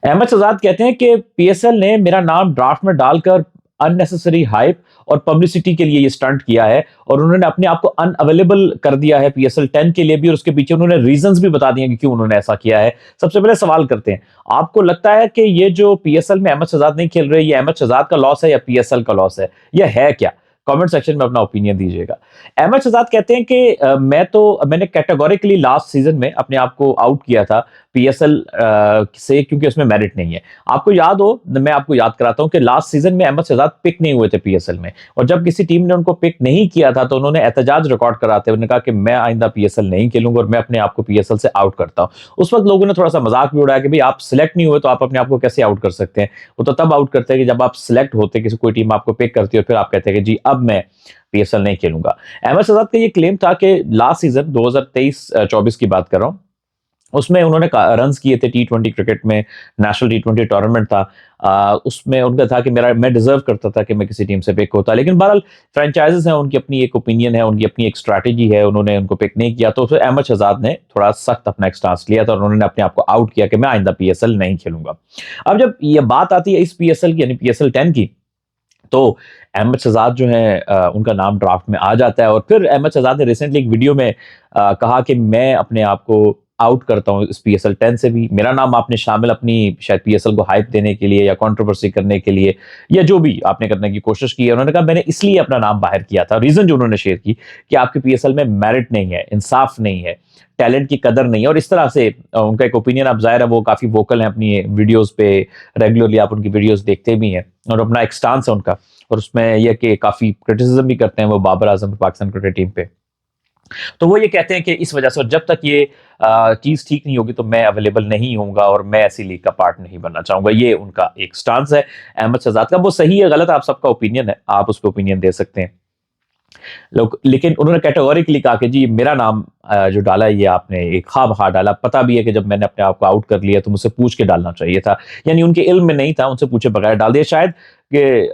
अहमद शहजाद कहते हैं कि पीएसएल ने मेरा नाम ड्राफ्ट में डालकर अननेसेसरी हाइप और पब्लिसिटी के लिए ये स्टंट किया है और उन्होंने अपने आप को अनअवेलेबल कर दिया है पीएसएल 10 के लिए भी और उसके पीछे उन्होंने रीजंस भी बता दिए कि क्यों उन्होंने ऐसा किया है। सबसे पहले सवाल करते हैं, आपको लगता है कि ये जो पीएसएल में अहमद शहजाद नहीं खेल रहे, ये अहमद शहजाद का लॉस है या पीएसएल का लॉस है? यह है क्या? कमेंट सेक्शन में अपना ओपिनियन दीजिएगा। अहमद शहजाद कहते हैं कि मैंने कैटेगोरिकली लास्ट सीजन में अपने आप को आउट किया था पीएसएल से, क्योंकि उसमें मेरिट नहीं है। आपको याद हो, मैं आपको याद कराता हूं कि लास्ट सीजन में अहमद शहजाद पिक नहीं हुए थे पीएसएल में, और जब किसी टीम ने उनको पिक नहीं किया था तो उन्होंने एहतजाज रिकॉर्ड कराते उन्होंने कहा कि मैं आइंदा पीएसएल नहीं खेलूंगा और मैं अपने आप को पीएसएल से आउट करता हूं। उस वक्त लोगों ने थोड़ा सा मजाक भी उड़ाया कि भाई आप सिलेक्ट नहीं हुए तो आप अपने आप को कैसे आउट कर सकते हैं। वो तो तब आउट करते हैं कि जब आप सिलेक्ट होते, किसी कोई टीम आपको पिक करती है, फिर आप कहते हैं कि जी अब मैं पीएसएल नहीं खेलूंगा। अहमद शहजाद का ये क्लेम था कि लास्ट सीजन 2023-24 की बात कर रहा हूं, उसमें उन्होंने रन्स किए थे टी20 क्रिकेट में, नेशनल टी20 टूर्नामेंट था। उसमें उनका था कि मेरा मैं डिजर्व करता था कि मैं किसी टीम से पिक होता, लेकिन बहरहाल फ्रेंचाइजेस हैं, उनकी अपनी एक ओपिनियन है, उनकी अपनी एक स्ट्रैटेजी है, उन्होंने उनको पिक नहीं किया तो फिर अहमद शहजाद ने थोड़ा सख्त अपना एक स्टांस लिया था और उन्होंने अपने आप को आउट किया कि मैं आइंदा पीएसएल नहीं खेलूंगा। अब जब ये बात आती है इस पीएसएल की, यानी पीएसएल 10 की, तो अहमद शहजाद जो है उनका नाम ड्राफ्ट में आ जाता है और फिर अहमद शहजाद ने रिसेंटली एक वीडियो में कहा कि मैं अपने आप को आउट करता हूं इस पीएसएल 10 से भी। मेरा नाम आपने शामिल अपनी शायद पीएसएल को हाइप देने के लिए या कंट्रोवर्सी करने के लिए या जो भी आपने करने की कोशिश की है, उन्होंने कहा मैंने इसलिए अपना नाम बाहर किया था। रीजन जो उन्होंने शेयर की कि आपके पीएसएल में मेरिट नहीं है, इंसाफ नहीं है, टैलेंट की कदर नहीं है, और इस तरह से उनका एक ओपिनियन, आप जाहिर है वो काफी वोकल है अपनी वीडियोस पे, रेगुलरली आप उनकी वीडियोस देखते भी हैं और अपना एक स्टांस है उनका, और उसमें यह कि काफी क्रिटिसिज्म भी करते हैं वो बाबर आजम पाकिस्तान क्रिकेट टीम पे। तो वो ये कहते हैं कि इस वजह से, और जब तक ये चीज ठीक नहीं होगी तो मैं अवेलेबल नहीं होऊंगा और मैं ऐसी लीग का पार्ट नहीं बनना चाहूंगा। ये उनका एक स्टांस है अहमद शहजाद का। वो सही है गलत आप सबका ओपिनियन है, आप उस पर ओपिनियन दे सकते हैं लोग, लेकिन उन्होंने कैटेगोरिकली कहा कि जी मेरा नाम जो डाला है ये आपने एक खा डाला, पता भी है कि जब मैंने अपने आप को आउट कर लिया तो मुझसे पूछ के डालना चाहिए था, यानी उनके इल्म में नहीं था, उनसे पूछे बगैर डाल दिया शायद कि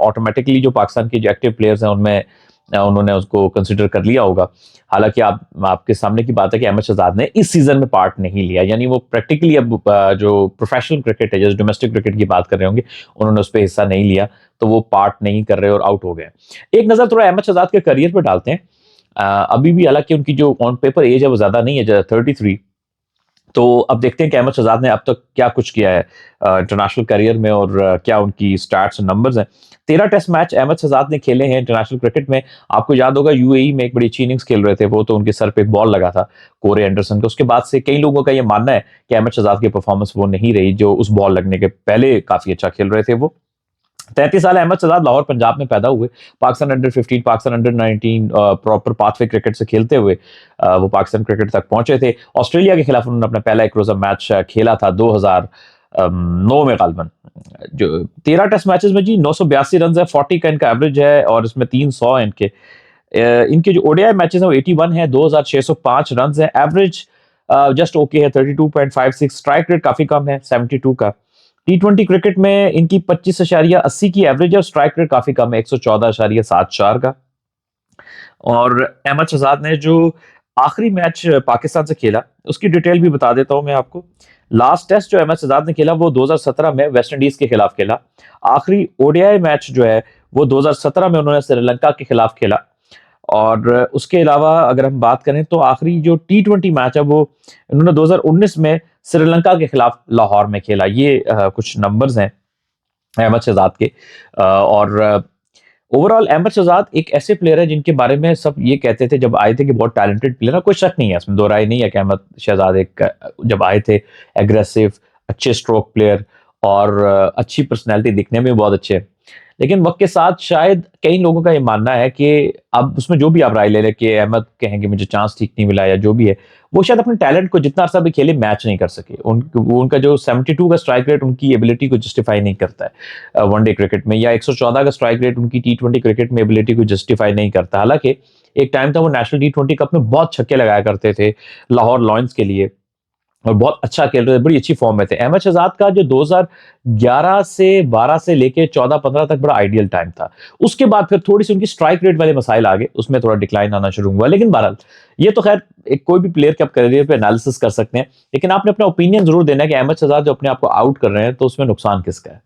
ऑटोमेटिकली जो पाकिस्तान के जो एक्टिव प्लेयर्स हैं उनमें उन्होंने उसको कंसिडर कर लिया होगा। हालांकि आपके सामने की बात है कि अहमद शहजाद ने इस सीजन में पार्ट नहीं लिया, यानी वो प्रैक्टिकली अब जो प्रोफेशनल क्रिकेट है, जैसे डोमेस्टिक क्रिकेट की बात कर रहे होंगे, उन्होंने उस पर हिस्सा नहीं लिया, तो वो पार्ट नहीं कर रहे और आउट हो गए। एक नजर थोड़ा अहमद शहजाद के करियर पर डालते हैं। अभी भी हालांकि उनकी जो ऑन पेपर एज है वो ज्यादा नहीं है, 33। तो अब देखते हैं कि अहमद शहजाद ने अब तक क्या कुछ किया है इंटरनेशनल करियर में और क्या उनकी स्टार्ट्स और नंबर्स हैं। 13 टेस्ट मैच अहमद शहजाद ने खेले हैं इंटरनेशनल क्रिकेट में। आपको याद होगा यूएई में एक बड़ी अच्छी इनिंग्स खेल रहे थे वो, तो उनके सर पे एक बॉल लगा था कोरे एंडरसन के। उसके बाद से कई लोगों का ये मानना है कि अहमद शहजाद की परफॉर्मेंस वो नहीं रही जो उस बॉल लगने के पहले काफी अच्छा खेल रहे थे वो। 33 साल अहमद शहजाद लाहौर पंजाब में पैदा हुए। Pakistan under 15, Pakistan under 19 proper pathway cricket से खेलते हुए वो पाकिस्तान क्रिकेट तक पहुंचे थे। ऑस्ट्रेलिया के खिलाफ उन्होंने अपना पहला एक रोजा मैच खेला था 2009 में गालबन। जो 13 टेस्ट मैचेस में जी 982 रन है, 40 का इनका एवरेज है और इसमें 300 है इनके। इनके जो ओडीआई मैचेस हैं वो 81 है, 2605 रन है, एवरेज जस्ट ओके है 32.56, स्ट्राइक रेट काफी कम है 72 का। टी20 क्रिकेट में इनकी 25.80 की एवरेज है और स्ट्राइक रेट काफी कम है 114.74 का। और अहमद शहजाद ने जो आखिरी मैच पाकिस्तान से खेला उसकी डिटेल भी बता देता हूं मैं आपको। लास्ट टेस्ट जो अहमद शहजाद ने खेला वो 2017 में वेस्ट इंडीज के खिलाफ खेला। आखिरी ओडीआई मैच जो है वो 2017 में उन्होंने श्रीलंका के खिलाफ खेला। और उसके अलावा अगर हम बात करें तो आखिरी जो टी20 मैच है वो उन्होंने 2019 में श्रीलंका के खिलाफ लाहौर में खेला। ये कुछ नंबर्स हैं अहमद शहजाद के। और ओवरऑल अहमद शहजाद एक ऐसे प्लेयर है जिनके बारे में सब ये कहते थे जब आए थे कि बहुत टैलेंटेड प्लेयर है, कोई शक नहीं है इसमें, दो राय नहीं है कि अहमद शहजाद एक जब आए थे एग्रेसिव, अच्छे स्ट्रोक प्लेयर और अच्छी पर्सनैलिटी, दिखने में बहुत अच्छे हैं। लेकिन वक्त के साथ शायद कई लोगों का ये मानना है कि अब उसमें जो भी आप राय ले रहे कि अहमद कहेंगे मुझे चांस ठीक नहीं मिला या जो भी है, वो शायद अपने टैलेंट को जितना अरसा भी खेले मैच नहीं कर सके। उनका जो 72 का स्ट्राइक रेट उनकी एबिलिटी को जस्टिफाई नहीं करता है वनडे क्रिकेट में, या 114 का स्ट्राइक रेट उनकी टी20 क्रिकेट में एबिलिटी को जस्टिफाई नहीं करता। हालांकि एक टाइम था वो नेशनल टी20 कप में बहुत छक्के लगाया करते थे लाहौर लॉयंस के लिए और बहुत अच्छा खेल रहे थे, बड़ी अच्छी फॉर्म में थे। अहमद शहजाद का जो 2011 से 12 से लेके 14-15 तक बड़ा आइडियल टाइम था। उसके बाद फिर थोड़ी सी उनकी स्ट्राइक रेट वाले मसाइल आ गए, उसमें थोड़ा डिक्लाइन आना शुरू हुआ। लेकिन बहरहाल ये तो खैर एक कोई भी प्लेयर के आप करियर पे एनालिसिस कर सकते हैं, लेकिन आपने अपना ओपिनियन ज़रूर देना है कि अहमद शहज़ाद जो अपने आप को आउट कर रहे हैं, तो उसमें नुकसान किसका है?